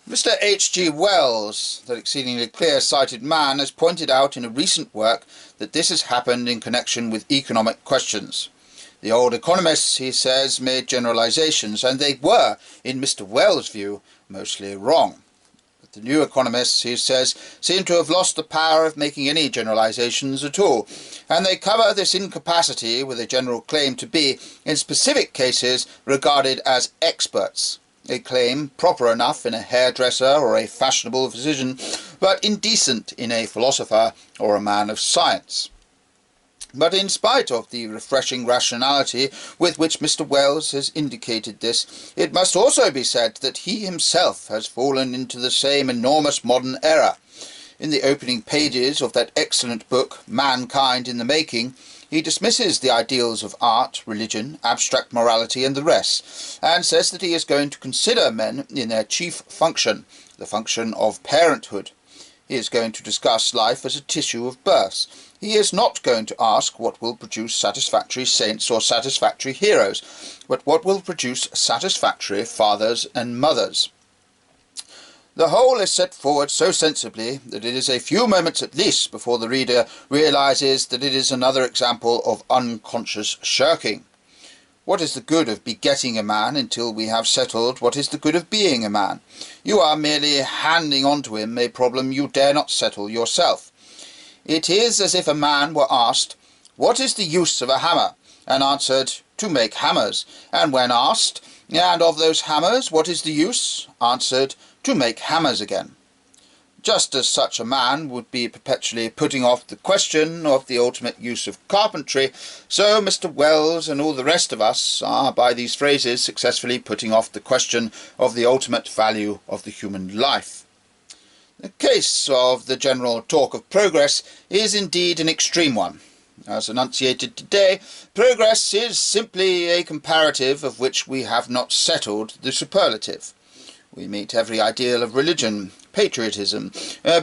Mr. H.G. Wells, that exceedingly clear-sighted man, has pointed out in a recent work that this has happened in connection with economic questions. The old economists, he says, made generalizations, and they were, in Mr. Wells' view, mostly wrong. But the new economists, he says, seem to have lost the power of making any generalizations at all, and they cover this incapacity with a general claim to be, in specific cases, regarded as experts. A claim proper enough in a hairdresser or a fashionable physician, but indecent in a philosopher or a man of science. But in spite of the refreshing rationality with which Mr. Wells has indicated this, it must also be said that he himself has fallen into the same enormous modern error. In the opening pages of that excellent book, Mankind in the Making, he dismisses the ideals of art, religion, abstract morality, and the rest, and says that he is going to consider men in their chief function, the function of parenthood. He is going to discuss life as a tissue of births. He is not going to ask what will produce satisfactory saints or satisfactory heroes, but what will produce satisfactory fathers and mothers. The whole is set forward so sensibly that it is a few moments at least before the reader realizes that it is another example of unconscious shirking. What is the good of begetting a man until we have settled what is the good of being a man? You are merely handing on to him a problem you dare not settle yourself. It is as if a man were asked, "What is the use of a hammer?" and answered, "To make hammers," and when asked, "And of those hammers what is the use?" answered, "To make hammers again." Just as such a man would be perpetually putting off the question of the ultimate use of carpentry, so Mr. Wells and all the rest of us are by these phrases successfully putting off the question of the ultimate value of the human life. The case of the general talk of progress is indeed an extreme one. As enunciated today, progress is simply a comparative of which we have not settled the superlative. We meet every ideal of religion, patriotism,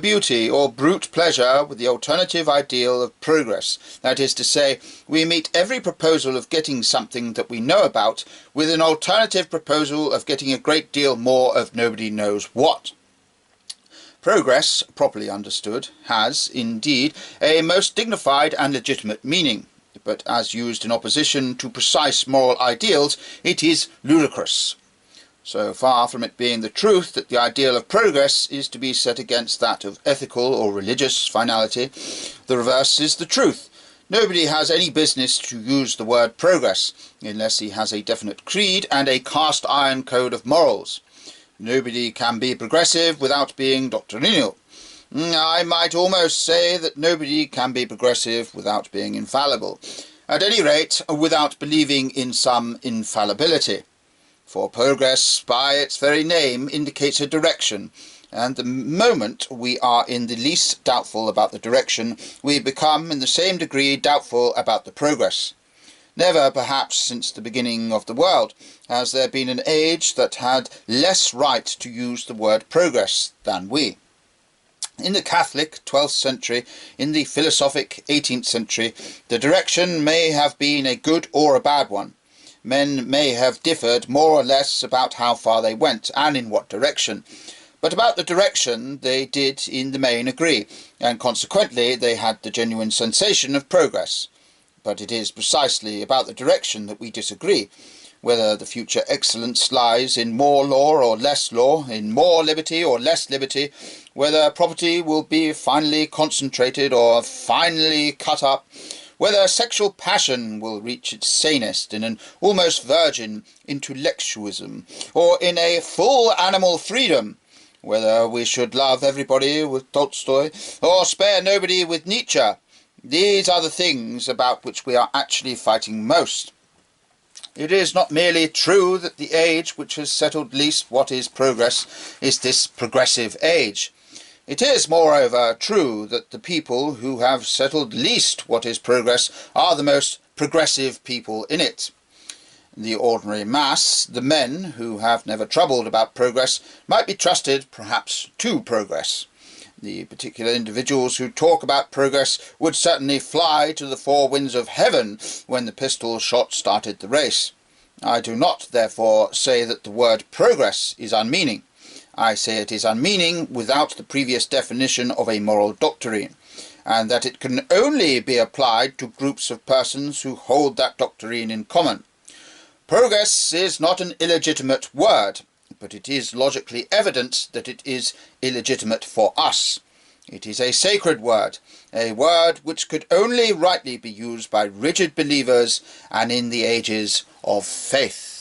beauty, or brute pleasure with the alternative ideal of progress. That is to say, we meet every proposal of getting something that we know about with an alternative proposal of getting a great deal more of nobody knows what. Progress, properly understood, has, indeed, a most dignified and legitimate meaning, but as used in opposition to precise moral ideals, it is ludicrous. So far from it being the truth that the ideal of progress is to be set against that of ethical or religious finality, the reverse is the truth. Nobody has any business to use the word progress, unless he has a definite creed and a cast-iron code of morals. Nobody can be progressive without being doctrinal. I might almost say that nobody can be progressive without being infallible. At any rate, without believing in some infallibility. For progress, by its very name, indicates a direction, and the moment we are in the least doubtful about the direction, we become in the same degree doubtful about the progress. Never, perhaps, since the beginning of the world, has there been an age that had less right to use the word progress than we. In the Catholic 12th century, in the philosophic 18th century, the direction may have been a good or a bad one. Men may have differed more or less about how far they went, and in what direction. But about the direction they did in the main agree, and consequently they had the genuine sensation of progress. But it is precisely about the direction that we disagree, whether the future excellence lies in more law or less law, in more liberty or less liberty, whether property will be finally concentrated or finally cut up, whether sexual passion will reach its sanest in an almost virgin intellectualism, or in a full animal freedom, whether we should love everybody with Tolstoy, or spare nobody with Nietzsche. These are the things about which we are actually fighting most. It is not merely true that the age which has settled least what is progress is this progressive age. It is, moreover, true that the people who have settled least what is progress are the most progressive people in it. The ordinary mass, the men who have never troubled about progress, might be trusted, perhaps, to progress. The particular individuals who talk about progress would certainly fly to the four winds of heaven when the pistol shot started the race. I do not, therefore, say that the word progress is unmeaning. I say it is unmeaning without the previous definition of a moral doctrine, and that it can only be applied to groups of persons who hold that doctrine in common. Progress is not an illegitimate word, but it is logically evident that it is illegitimate for us. It is a sacred word, a word which could only rightly be used by rigid believers and in the ages of faith.